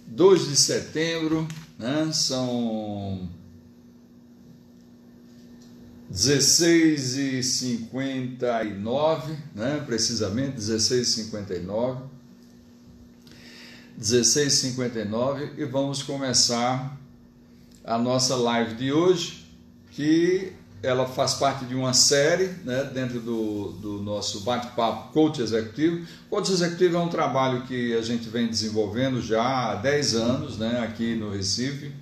2 de setembro, né? São 16h59, né? Precisamente 16h59, e vamos começar a nossa live de hoje, que ela faz parte de uma série, né, dentro do nosso bate-papo Coach Executivo. Coach Executivo é um trabalho que a gente vem desenvolvendo já há 10 anos, né, aqui no Recife,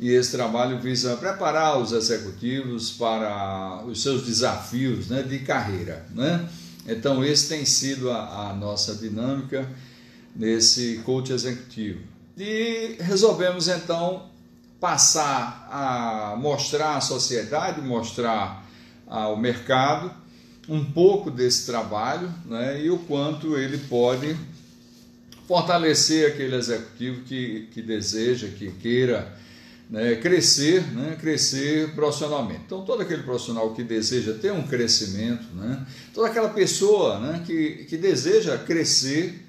e esse trabalho visa preparar os executivos para os seus desafios, né, de carreira, né? Então esse tem sido a nossa dinâmica nesse Coach Executivo. E resolvemos então passar a mostrar à sociedade, mostrar ao mercado um pouco desse trabalho, né, e o quanto ele pode fortalecer aquele executivo que deseja, que queira, né, crescer profissionalmente. Então, todo aquele profissional que deseja ter um crescimento, né, toda aquela pessoa, né, que deseja crescer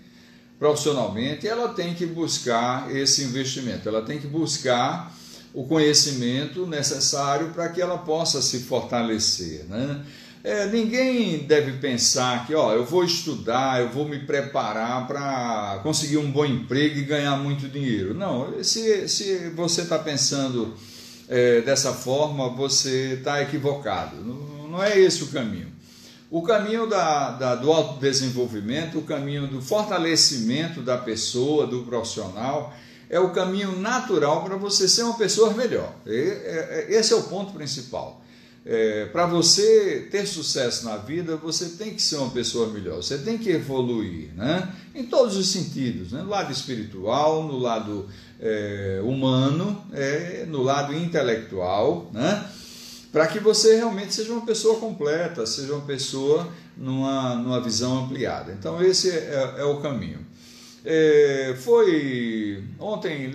profissionalmente, ela tem que buscar esse investimento, ela tem que buscar o conhecimento necessário para que ela possa se fortalecer, né? Ninguém deve pensar que, eu vou estudar, eu vou me preparar para conseguir um bom emprego e ganhar muito dinheiro. Não, se você está pensando dessa forma, você está equivocado. Não é esse o caminho. O caminho do autodesenvolvimento, o caminho do fortalecimento da pessoa, do profissional, é o caminho natural para você ser uma pessoa melhor. Esse é o ponto principal. Para você ter sucesso na vida, você tem que ser uma pessoa melhor, você tem que evoluir, né? Em todos os sentidos, né? No lado espiritual, no lado humano, no lado intelectual, né? Para que você realmente seja uma pessoa completa, seja uma pessoa numa visão ampliada. Então esse é o caminho. Ontem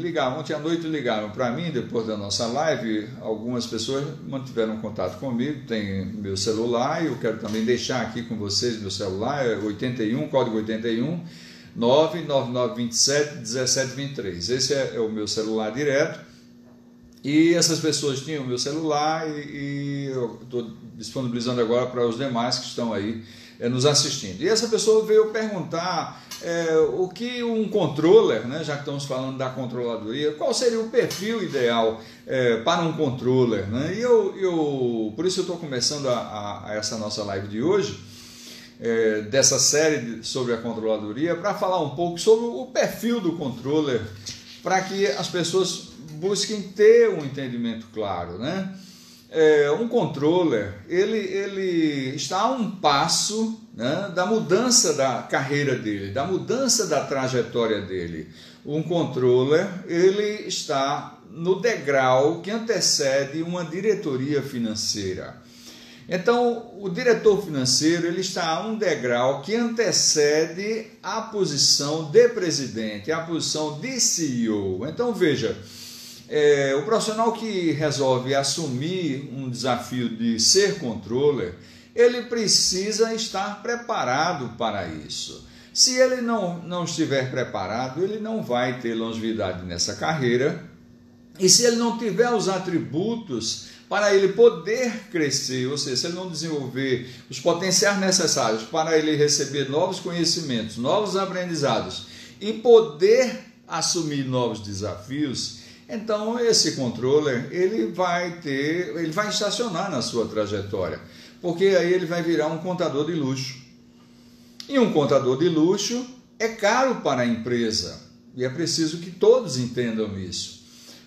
à noite ligaram para mim, depois da nossa live, algumas pessoas mantiveram contato comigo, tem meu celular, e eu quero também deixar aqui com vocês meu celular, é 81, código 81, 99927 1723, esse é o meu celular direto, e essas pessoas tinham o meu celular, e eu estou disponibilizando agora para os demais que estão aí nos assistindo. E essa pessoa veio perguntar o que um controller, né, já que estamos falando da controladoria, qual seria o perfil ideal para um controller, né? E por isso eu estou começando a essa nossa live de hoje, dessa série sobre a controladoria, para falar um pouco sobre o perfil do controller, para que as pessoas busquem ter um entendimento claro, né? Um controller, ele está a um passo, né, da mudança da carreira dele, da mudança da trajetória dele. Um controller, ele está no degrau que antecede uma diretoria financeira. Então, o diretor financeiro, ele está a um degrau que antecede a posição de presidente, a posição de CEO. Então, veja, o profissional que resolve assumir um desafio de ser controller, ele precisa estar preparado para isso. Se ele não estiver preparado, ele não vai ter longevidade nessa carreira, e se ele não tiver os atributos para ele poder crescer, ou seja, se ele não desenvolver os potenciais necessários para ele receber novos conhecimentos, novos aprendizados e poder assumir novos desafios, então esse controller ele vai estacionar na sua trajetória, porque aí ele vai virar um contador de luxo. E um contador de luxo é caro para a empresa, e é preciso que todos entendam isso.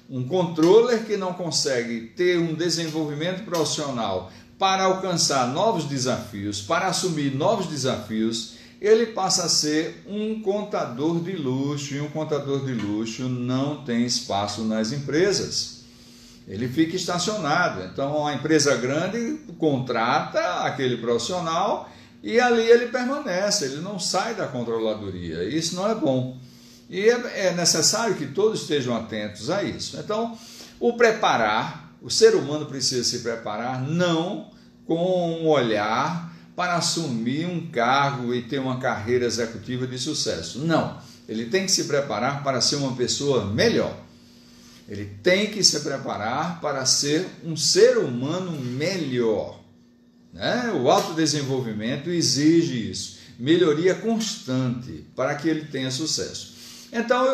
Um controller que não consegue ter um desenvolvimento profissional para alcançar novos desafios, para assumir novos desafios, ele passa a ser um contador de luxo, e um contador de luxo não tem espaço nas empresas. Ele fica estacionado. Então, a empresa grande contrata aquele profissional e ali ele permanece, ele não sai da controladoria. Isso não é bom. E é necessário que todos estejam atentos a isso. Então, o ser humano precisa se preparar não com um olhar para assumir um cargo e ter uma carreira executiva de sucesso. Não. Ele tem que se preparar para ser uma pessoa melhor. Ele tem que se preparar para ser um ser humano melhor, né? O autodesenvolvimento exige isso, melhoria constante para que ele tenha sucesso. Então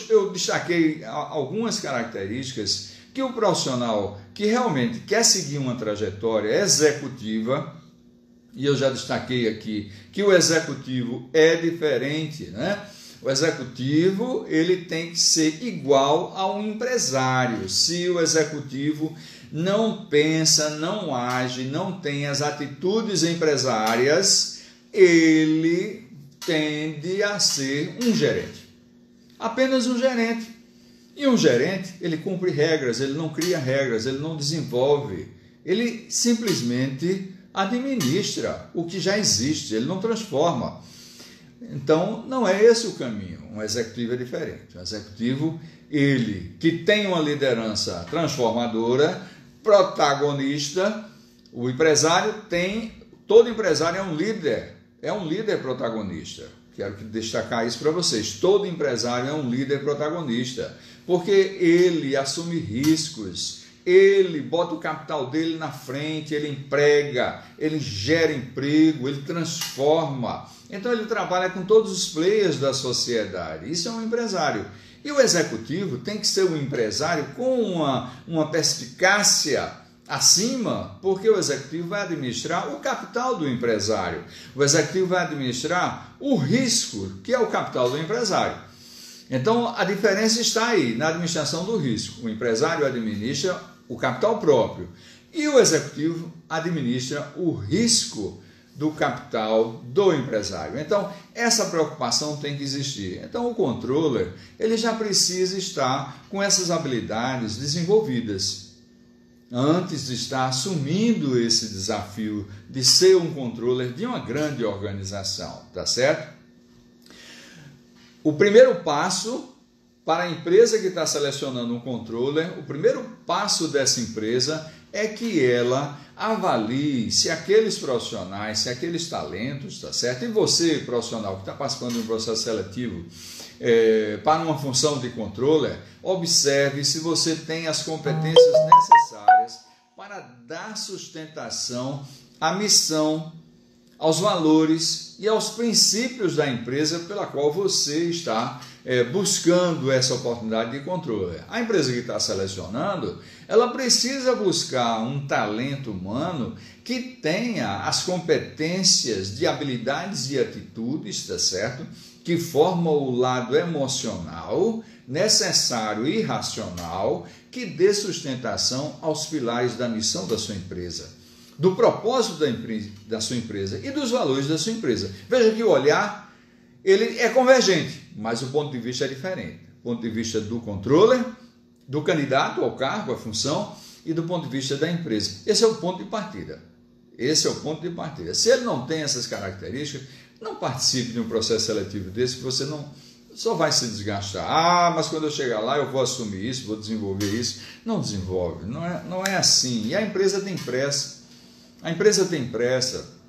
eu destaquei algumas características que o profissional que realmente quer seguir uma trajetória executiva, e eu já destaquei aqui que o executivo é diferente, né? O executivo, ele tem que ser igual a um empresário. Se o executivo não pensa, não age, não tem as atitudes empresárias, ele tende a ser um gerente. Apenas um gerente. E um gerente, ele cumpre regras, ele não cria regras, ele não desenvolve. Ele simplesmente administra o que já existe, ele não transforma. Então, não é esse o caminho. Um executivo é diferente. Um executivo, ele que tem uma liderança transformadora, protagonista. O empresário tem... Todo empresário é um líder protagonista. Quero destacar isso para vocês. Todo empresário é um líder protagonista, porque ele assume riscos, ele bota o capital dele na frente, ele emprega, ele gera emprego, ele transforma. Então ele trabalha com todos os players da sociedade. Isso é um empresário. E o executivo tem que ser um empresário com uma perspicácia acima, porque o executivo vai administrar o capital do empresário. O executivo vai administrar o risco, que é o capital do empresário. Então a diferença está aí, na administração do risco. O empresário administra o capital próprio e o executivo administra o risco do capital do empresário. Então, essa preocupação tem que existir. Então, o controller, ele já precisa estar com essas habilidades desenvolvidas antes de estar assumindo esse desafio de ser um controller de uma grande organização, tá certo? O primeiro passo para a empresa que está selecionando um controller, o primeiro passo dessa empresa é que ela avalie se aqueles profissionais, se aqueles talentos, tá certo? E você, profissional que está participando de um processo seletivo para uma função de controller, observe se você tem as competências necessárias para dar sustentação à missão, aos valores e aos princípios da empresa pela qual você está buscando essa oportunidade de controller. A empresa que está selecionando, ela precisa buscar um talento humano que tenha as competências de habilidades e atitudes, tá certo? Que formam o lado emocional, necessário e racional, que dê sustentação aos pilares da missão da sua empresa, do propósito da sua empresa e dos valores da sua empresa. Veja que o olhar, ele é convergente, mas o ponto de vista é diferente. Do ponto de vista do controller, do candidato ao cargo, à função, e do ponto de vista da empresa. Esse é o ponto de partida. Esse é o ponto de partida. Se ele não tem essas características, não participe de um processo seletivo desse, que você não só vai se desgastar. Ah, mas quando eu chegar lá eu vou assumir isso, vou desenvolver isso. Não desenvolve, não é assim. E a empresa tem pressa. A empresa tem pressa.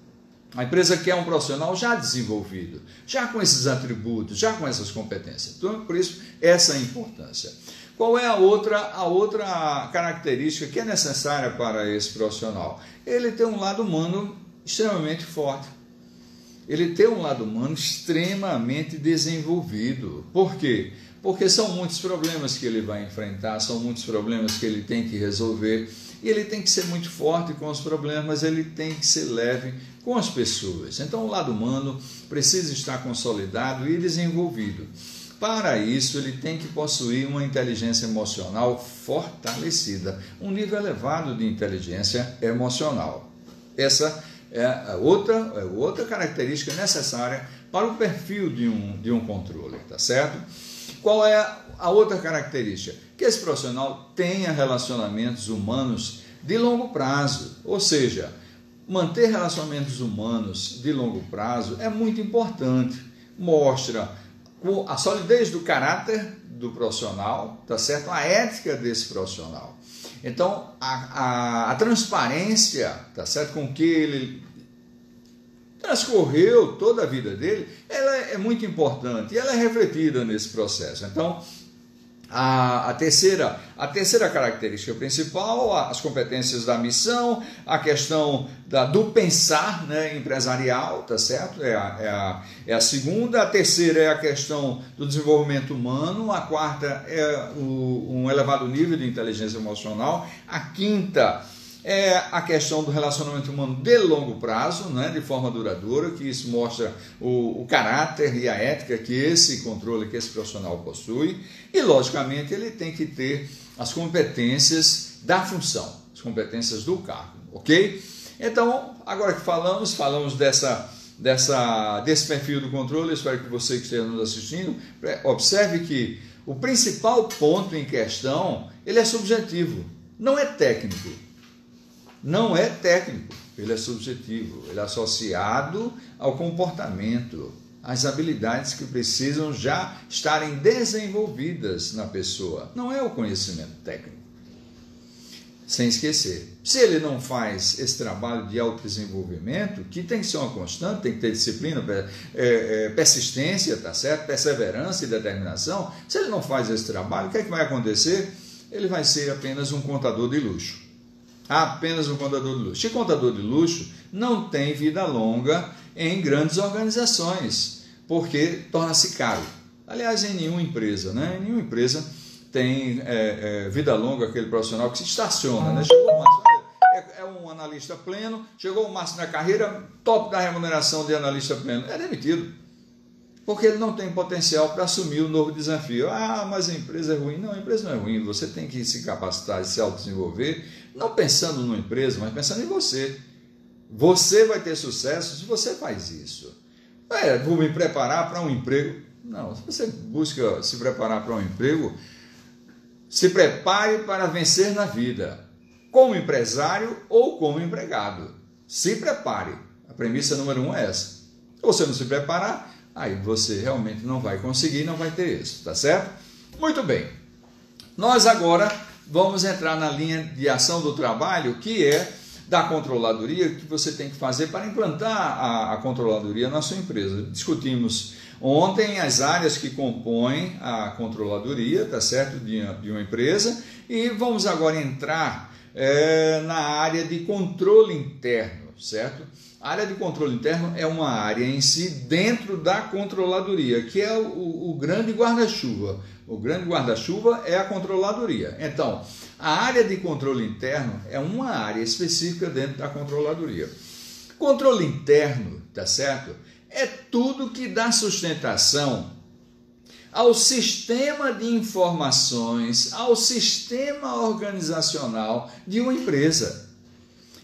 A empresa quer um profissional já desenvolvido, já com esses atributos, já com essas competências. Então, por isso, essa é a importância. Qual é a outra característica que é necessária para esse profissional? Ele tem um lado humano extremamente forte. Ele tem um lado humano extremamente desenvolvido. Por quê? Porque são muitos problemas que ele vai enfrentar, são muitos problemas que ele tem que resolver, e ele tem que ser muito forte com os problemas, ele tem que ser leve com as pessoas. Então, o lado humano precisa estar consolidado e desenvolvido. Para isso, ele tem que possuir uma inteligência emocional fortalecida, um nível elevado de inteligência emocional. Essa é outra característica necessária para o perfil de um controller, tá certo? Qual é a outra característica? Que esse profissional tenha relacionamentos humanos de longo prazo, ou seja, manter relacionamentos humanos de longo prazo é muito importante, mostra a solidez do caráter do profissional, tá certo? A ética desse profissional. Então, a transparência, tá certo? Com que ele transcorreu toda a vida dele, ela é muito importante e ela é refletida nesse processo. Então, a terceira característica principal, as competências da missão, a questão do pensar, né, empresarial, tá certo? É a segunda. A terceira é a questão do desenvolvimento humano. A quarta é um elevado nível de inteligência emocional. A quinta é a questão do relacionamento humano de longo prazo, né, de forma duradoura, que isso mostra o caráter e a ética que esse controle, que esse profissional possui. E, logicamente, ele tem que ter as competências da função, as competências do cargo, ok? Então, agora que falamos desse perfil do controle, espero que você que esteja nos assistindo, observe que o principal ponto em questão, ele é subjetivo, não é técnico. Não é técnico, ele é subjetivo, ele é associado ao comportamento, às habilidades que precisam já estarem desenvolvidas na pessoa. Não é o conhecimento técnico. Sem esquecer, se ele não faz esse trabalho de autodesenvolvimento, que tem que ser uma constante, tem que ter disciplina, persistência, tá certo? Perseverança e determinação, se ele não faz esse trabalho, o que é que vai acontecer? Ele vai ser apenas um contador de luxo. Apenas um contador de luxo. E contador de luxo não tem vida longa em grandes organizações, porque torna-se caro. Aliás, em nenhuma empresa, né? Em nenhuma empresa tem vida longa aquele profissional que se estaciona, né? Chegou o máximo, é um analista pleno, chegou o máximo na carreira, top da remuneração de analista pleno, é demitido. Porque ele não tem potencial para assumir o novo desafio. Ah, mas a empresa é ruim. Não, a empresa não é ruim. Você tem que se capacitar e se autodesenvolver, não pensando numa empresa, mas pensando em você. Você vai ter sucesso se você faz isso. Vou me preparar para um emprego. Não, se você busca se preparar para um emprego, se prepare para vencer na vida, como empresário ou como empregado. Se prepare. A premissa número 1 é essa. Se você não se preparar, aí você realmente não vai conseguir, não vai ter isso, tá certo? Muito bem. Nós agora vamos entrar na linha de ação do trabalho, que é da controladoria, que você tem que fazer para implantar a controladoria na sua empresa. Discutimos ontem as áreas que compõem a controladoria, tá certo? De uma empresa, e vamos agora entrar na área de controle interno, certo? A área de controle interno é uma área em si dentro da controladoria, que é o grande guarda-chuva. O grande guarda-chuva é a controladoria. Então, a área de controle interno é uma área específica dentro da controladoria. Controle interno, tá certo? É tudo que dá sustentação ao sistema de informações, ao sistema organizacional de uma empresa.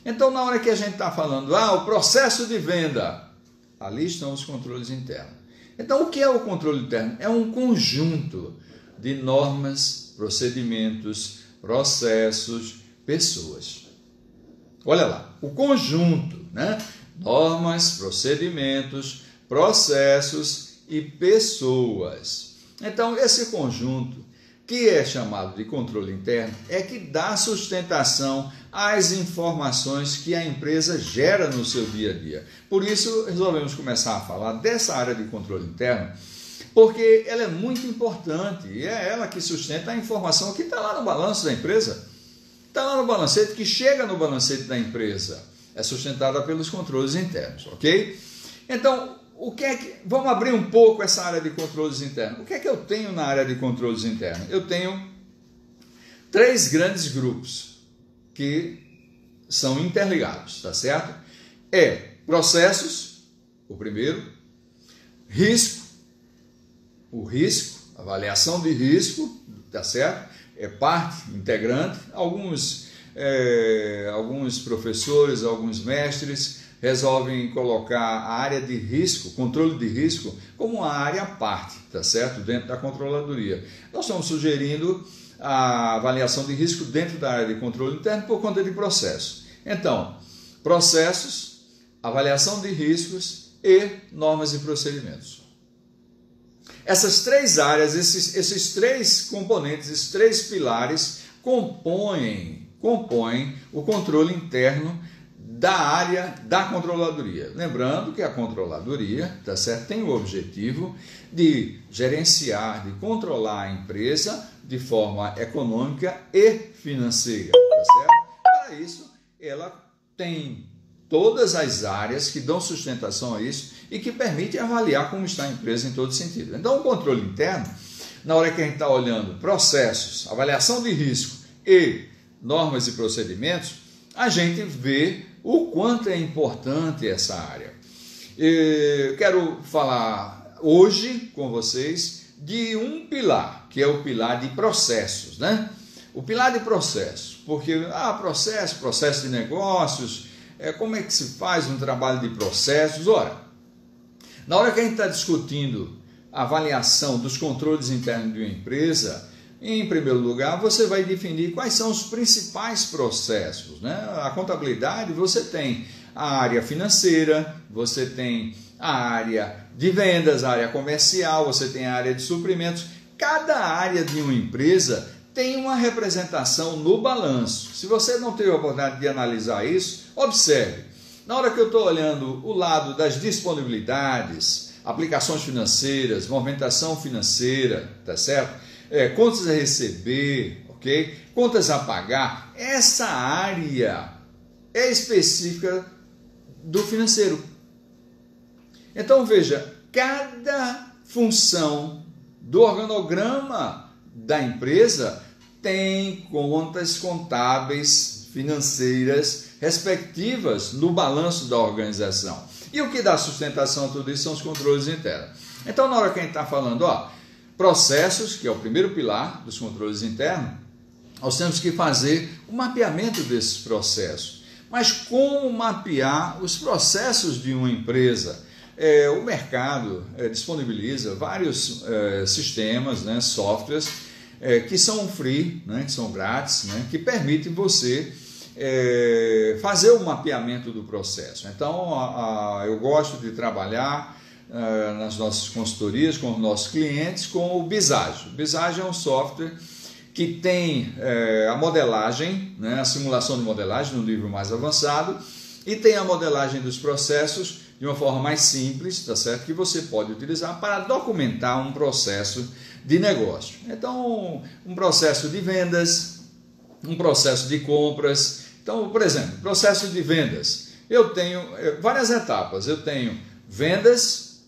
Então, na hora que a gente está falando, o processo de venda, ali estão os controles internos. Então, o que é o controle interno? É um conjunto de normas, procedimentos, processos, pessoas. Olha lá, o conjunto, né? Normas, procedimentos, processos e pessoas. Então, esse conjunto, que é chamado de controle interno, é que dá sustentação às informações que a empresa gera no seu dia a dia. Por isso, resolvemos começar a falar dessa área de controle interno, porque ela é muito importante e é ela que sustenta a informação que está lá no balanço da empresa. Está lá no balancete, que chega no balancete da empresa. É sustentada pelos controles internos, ok? Então, vamos abrir um pouco essa área de controles internos. O que é que eu tenho na área de controles internos? Eu tenho 3 grandes grupos que são interligados, tá certo? Processos, o primeiro, risco, avaliação de risco, tá certo? É parte integrante. Alguns professores, alguns mestres resolvem colocar a área de risco, controle de risco, como uma área à parte, tá certo? Dentro da controladoria. Nós estamos sugerindo a avaliação de risco dentro da área de controle interno por conta de processo. Então, processos, avaliação de riscos e normas e procedimentos. Essas 3 áreas, esses 3 componentes, esses 3 pilares compõem o controle interno da área da controladoria. Lembrando que a controladoria, tá certo, tem o objetivo de gerenciar, de controlar a empresa de forma econômica e financeira, tá certo? Para isso, ela tem todas as áreas que dão sustentação a isso e que permitem avaliar como está a empresa em todo sentido. Então, o controle interno, na hora que a gente está olhando processos, avaliação de risco e normas e procedimentos, a gente vê o quanto é importante essa área. Eu quero falar hoje com vocês de um pilar, que é o pilar de processos, né? O pilar de processos, porque processo de negócios, como é que se faz um trabalho de processos? Ora, na hora que a gente está discutindo a avaliação dos controles internos de uma empresa, em primeiro lugar, você vai definir quais são os principais processos, né? A contabilidade, você tem a área financeira, você tem a área de vendas, a área comercial, você tem a área de suprimentos. Cada área de uma empresa tem uma representação no balanço. Se você não teve a oportunidade de analisar isso, observe. Na hora que eu estou olhando o lado das disponibilidades, aplicações financeiras, movimentação financeira, tá certo? Contas a receber, ok? Contas a pagar, essa área é específica do financeiro. Então veja, cada função do organograma da empresa tem contas contábeis financeiras respectivas no balanço da organização. E o que dá sustentação a tudo isso são os controles internos. Então, na hora que a gente está falando, processos, que é o primeiro pilar dos controles internos, nós temos que fazer o mapeamento desses processos. Mas como mapear os processos de uma empresa? O mercado disponibiliza vários sistemas, né, softwares, que são free, né, que são grátis, né, que permitem você fazer o mapeamento do processo. Então, eu gosto de trabalhar nas nossas consultorias com os nossos clientes com o Visage. O Visage é um software que tem a modelagem, né, a simulação de modelagem no nível mais avançado, e tem a modelagem dos processos de uma forma mais simples, tá certo? Que você pode utilizar para documentar um processo de negócio. Então, um processo de vendas, um processo de compras. Então, por exemplo, processo de vendas. Eu tenho várias etapas. Eu tenho vendas,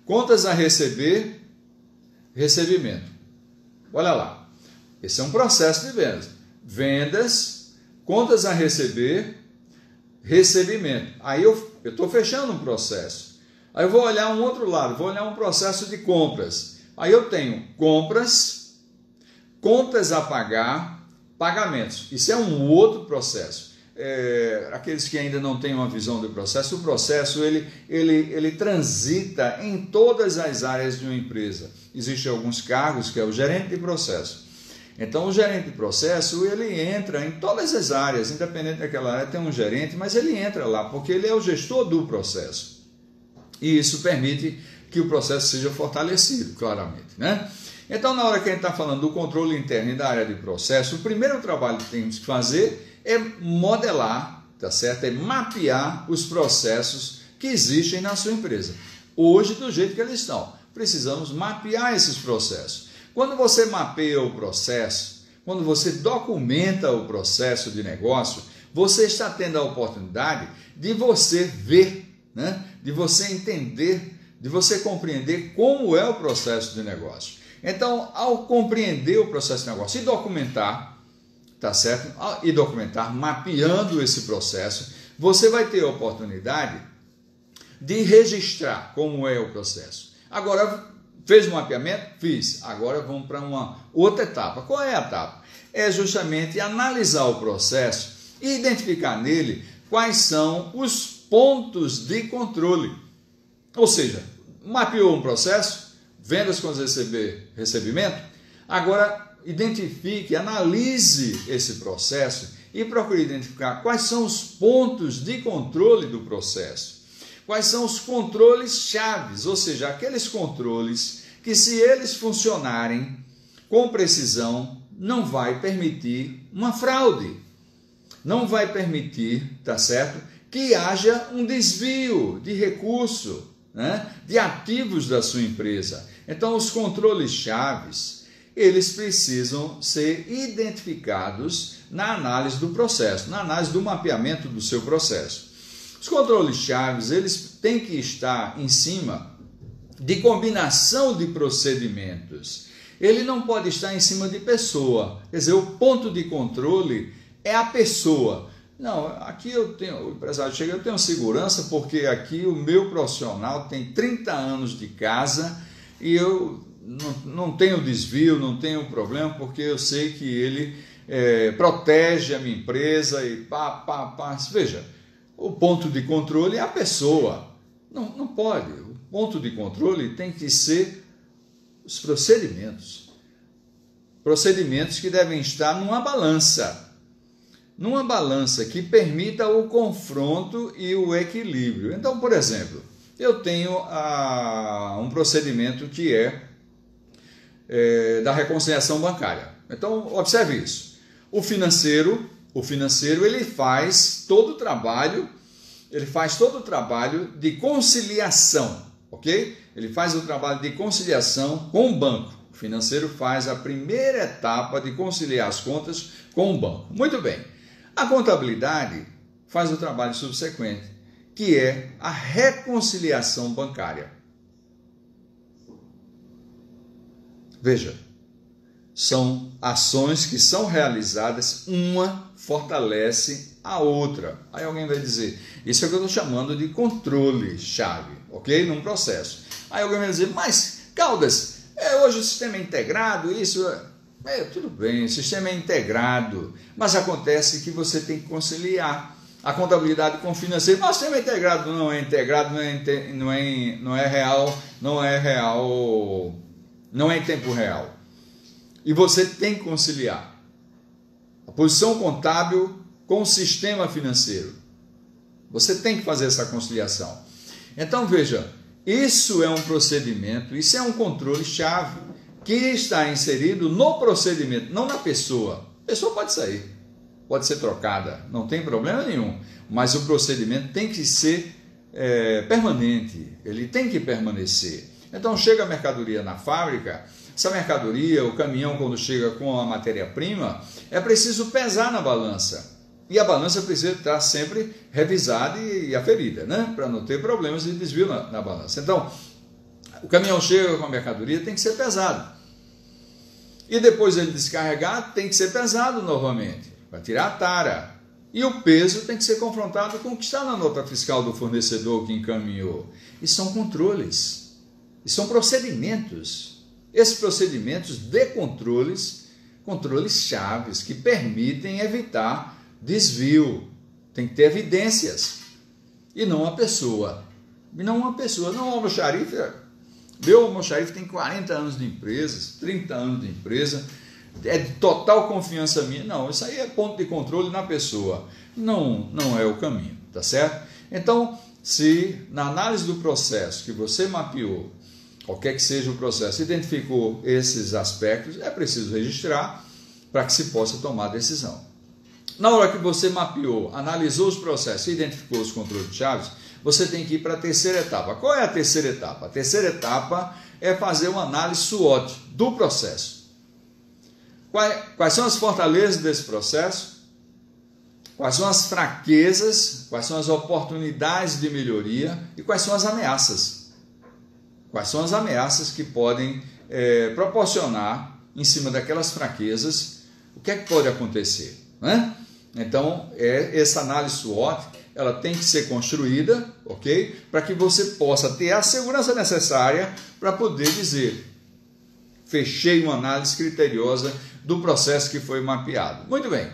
contas a receber, recebimento. Olha lá. Esse é um processo de vendas. Vendas, contas a receber, recebimento. Aí eu estou fechando um processo. Aí eu vou olhar um outro lado, vou olhar um processo de compras. Aí eu tenho compras, contas a pagar, pagamentos. Isso é um outro processo. Aqueles que ainda não têm uma visão do processo, o processo ele transita em todas as áreas de uma empresa. Existem alguns cargos que é o gerente de processo. Então, o gerente de processo, ele entra em todas as áreas, independente daquela área, tem um gerente, mas ele entra lá, porque ele é o gestor do processo. E isso permite que o processo seja fortalecido, claramente, né? Então, na hora que a gente está falando do controle interno e da área de processo, o primeiro trabalho que temos que fazer é modelar, tá certo? É mapear os processos que existem na sua empresa. Hoje, do jeito que eles estão, precisamos mapear esses processos. Quando você mapeia o processo, quando você documenta o processo de negócio, você está tendo a oportunidade de você ver, né? De você entender, de você compreender como é o processo de negócio. Então, ao compreender o processo de negócio e documentar, tá certo? E documentar, mapeando esse processo, você vai ter a oportunidade de registrar como é o processo. Agora, fez o mapeamento? Fiz. Agora vamos para uma outra etapa. Qual é a etapa? É justamente analisar o processo e identificar nele quais são os pontos de controle. Ou seja, mapeou um processo, vendas com recebimento, agora identifique, analise esse processo e procure identificar quais são os pontos de controle do processo. Quais são os controles chaves, ou seja, aqueles controles que, se eles funcionarem com precisão, não vai permitir uma fraude. não vai permitir, tá certo, que haja um desvio de recurso, né, de ativos da sua empresa. Então, os controles chaves, eles precisam ser identificados na análise do processo, na análise do mapeamento do seu processo. Os controles chaves, eles têm que estar em cima de combinação de procedimentos. Ele não pode estar em cima de pessoa. Quer dizer, o ponto de controle é a pessoa. Não, aqui o empresário chega, eu tenho segurança porque aqui o meu profissional tem 30 anos de casa e eu não tenho desvio, não tenho problema, porque eu sei que ele protege a minha empresa e pá. Veja, o ponto de controle é a pessoa. Não pode. O ponto de controle tem que ser os procedimentos. Procedimentos que devem estar numa balança que permita o confronto e o equilíbrio. Então, por exemplo, eu tenho um procedimento que é da reconciliação bancária. Então, observe isso. O financeiro ele faz todo o trabalho, de conciliação, ok? Ele faz o trabalho de conciliação com o banco. O financeiro faz a primeira etapa de conciliar as contas com o banco. Muito bem. A contabilidade faz o trabalho subsequente, que é a reconciliação bancária. Veja, são ações que são realizadas, uma fortalece a outra. Aí alguém vai dizer, isso é o que eu estou chamando de controle-chave, ok? Num processo. Aí alguém vai dizer, mas Caldas, hoje o sistema é integrado, tudo bem, o sistema é integrado, mas acontece que você tem que conciliar a contabilidade com o financeiro. Mas o sistema integrado não é integrado, não é real, não é em tempo real. E você tem que conciliar a posição contábil com o sistema financeiro. Você tem que fazer essa conciliação. Então, veja, isso é um procedimento, isso é um controle-chave que está inserido no procedimento, não na pessoa. A pessoa pode sair, pode ser trocada, não tem problema nenhum, mas o procedimento tem que ser permanente, ele tem que permanecer. Então, chega a mercadoria na fábrica, essa mercadoria, o caminhão, quando chega com a matéria-prima, é preciso pesar na balança. E a balança precisa estar sempre revisada e aferida, né? Para não ter problemas de desvio na balança. Então, o caminhão chega com a mercadoria, tem que ser pesado. E depois ele descarregar, tem que ser pesado novamente, para tirar a tara. E o peso tem que ser confrontado com o que está na nota fiscal do fornecedor que encaminhou. E são controles, e são procedimentos. Esses procedimentos de controles chaves que permitem evitar desvio. Tem que ter evidências. E não a pessoa. Não o almoxarife. Meu almoxarife tem 40 anos de empresa, 30 anos de empresa. É de total confiança minha. Não, isso aí é ponto de controle na pessoa. Não é o caminho, tá certo? Então, se na análise do processo que você mapeou, qualquer que seja o processo, identificou esses aspectos, é preciso registrar para que se possa tomar a decisão. Na hora que você mapeou, analisou os processos e identificou os controles de chaves, você tem que ir para a terceira etapa. Qual é a terceira etapa? A terceira etapa é fazer uma análise SWOT do processo. Quais são as fortalezas desse processo? Quais são as fraquezas? Quais são as oportunidades de melhoria? E quais são as ameaças? Quais são as ameaças que podem proporcionar, em cima daquelas fraquezas, o que é que pode acontecer, né? Então, essa análise SWOT, ela tem que ser construída, ok? Para que você possa ter a segurança necessária para poder dizer, fechei uma análise criteriosa do processo que foi mapeado. Muito bem.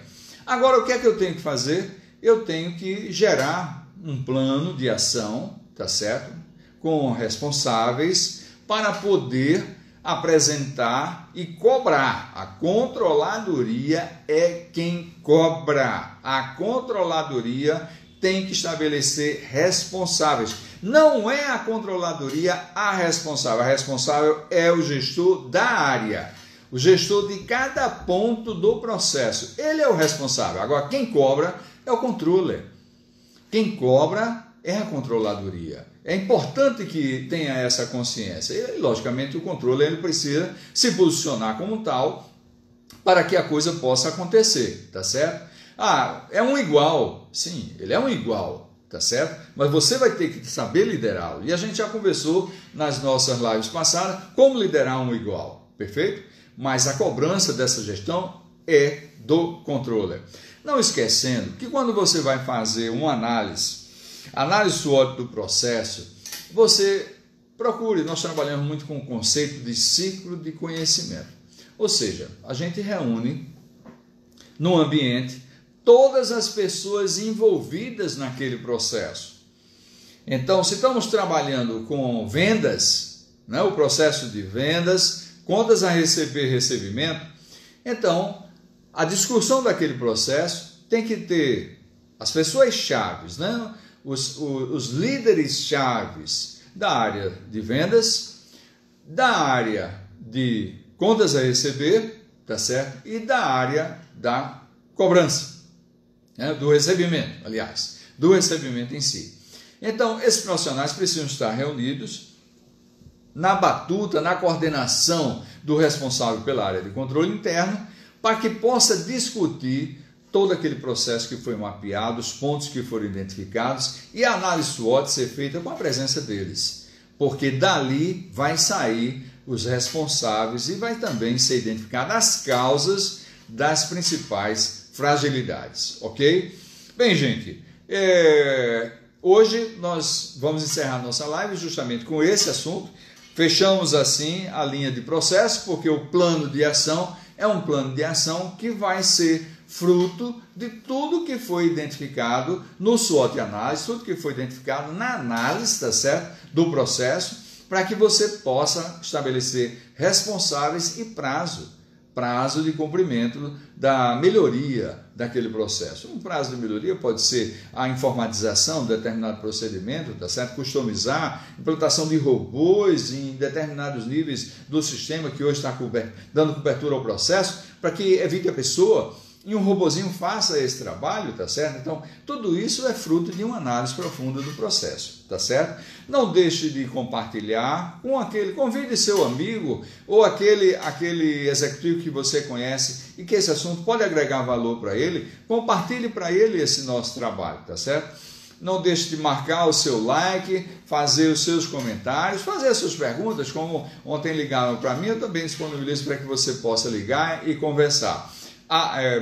Agora, o que é que eu tenho que fazer? Eu tenho que gerar um plano de ação, tá certo? Com responsáveis para poder apresentar e cobrar. A controladoria é quem cobra. A controladoria tem que estabelecer responsáveis. Não é a controladoria a responsável é o gestor da área. o gestor de cada ponto do processo. Ele é o responsável. Agora, quem cobra é o controller. Quem cobra é a controladoria. É importante que tenha essa consciência. E, logicamente, o controller ele precisa se posicionar como tal para que a coisa possa acontecer, tá certo? Ah, é um igual. Sim, ele é um igual. Tá certo? Mas você vai ter que saber liderá-lo. E a gente já conversou nas nossas lives passadas como liderar um igual, perfeito? Mas a cobrança dessa gestão é do controller. Não esquecendo que quando você vai fazer uma análise SWOT do processo, você procure, nós trabalhamos muito com o conceito de ciclo de conhecimento. Ou seja, a gente reúne no ambiente todas as pessoas envolvidas naquele processo. Então, se estamos trabalhando com vendas, né, o processo de vendas, contas a receber, recebimento, então, a discussão daquele processo tem que ter as pessoas chaves, né, os líderes chaves da área de vendas, da área de contas a receber, tá certo? E da área da cobrança. Do recebimento, aliás, do recebimento em si. Então, esses profissionais precisam estar reunidos na batuta, na coordenação do responsável pela área de controle interno, para que possa discutir todo aquele processo que foi mapeado, os pontos que foram identificados e a análise SWOT ser feita com a presença deles, porque dali vai sair os responsáveis e vai também ser identificadas as causas das principais fragilidades, ok? Bem, gente, hoje nós vamos encerrar nossa live justamente com esse assunto. Fechamos assim a linha de processo, porque o plano de ação é um plano de ação que vai ser fruto de tudo que foi identificado no SWOT análise, tudo que foi identificado na análise, tá certo? Do processo, para que você possa estabelecer responsáveis e prazo de cumprimento da melhoria daquele processo. Um prazo de melhoria pode ser a informatização de determinado procedimento, tá certo? Customizar, implantação de robôs em determinados níveis do sistema que hoje está dando cobertura ao processo, para que evite a pessoa e um robozinho faça esse trabalho, tá certo? Então, tudo isso é fruto de uma análise profunda do processo, tá certo? Não deixe de compartilhar convide seu amigo ou aquele executivo que você conhece e que esse assunto pode agregar valor para ele, compartilhe para ele esse nosso trabalho, tá certo? Não deixe de marcar o seu like, fazer os seus comentários, fazer as suas perguntas, como ontem ligaram para mim, eu também disponibilizo para que você possa ligar e conversar.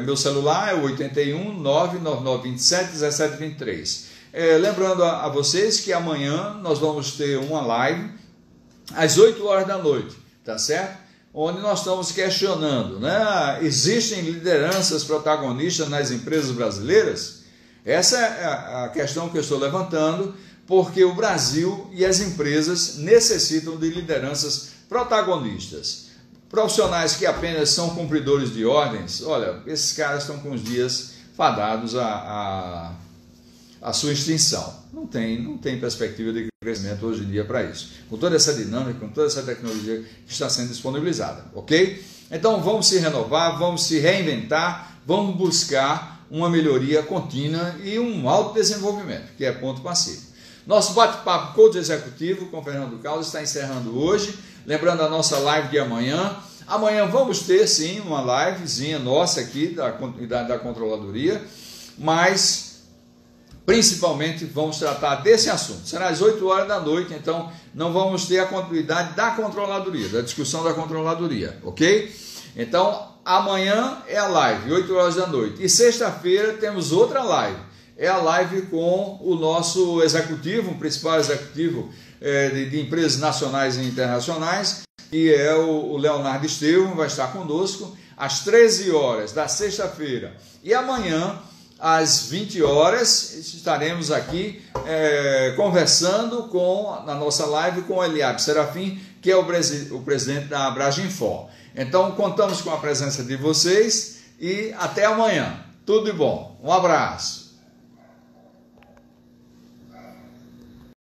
Meu celular é o 81 99927 1723. Lembrando a vocês que amanhã nós vamos ter uma live às 8 horas da noite, tá certo? Onde nós estamos questionando, né? Existem lideranças protagonistas nas empresas brasileiras? Essa é a questão que eu estou levantando, porque o Brasil e as empresas necessitam de lideranças protagonistas. Profissionais que apenas são cumpridores de ordens, olha, esses caras estão com os dias fadados à sua extinção. Não tem perspectiva de crescimento hoje em dia para isso. Com toda essa dinâmica, com toda essa tecnologia que está sendo disponibilizada, ok? Então vamos se renovar, vamos se reinventar, vamos buscar uma melhoria contínua e um alto desenvolvimento, que é ponto passivo. Nosso bate-papo Coach Executivo com Fernando Caldas está encerrando hoje. Lembrando a nossa live de amanhã. Amanhã vamos ter sim uma livezinha nossa aqui da controladoria, mas principalmente vamos tratar desse assunto. Será às 8 horas da noite, então não vamos ter a continuidade da controladoria, da discussão da controladoria, ok? Então amanhã é a live, 8 horas da noite. E sexta-feira temos outra live. É a live com o nosso executivo, o principal executivo de empresas nacionais e internacionais, que é o Leonardo Estevam, vai estar conosco às 13 horas da sexta-feira. E amanhã, às 20 horas, estaremos aqui conversando na nossa live com o Eliab Serafim, que é o presidente da Abraginfor. Então, contamos com a presença de vocês e até amanhã. Tudo de bom. Um abraço.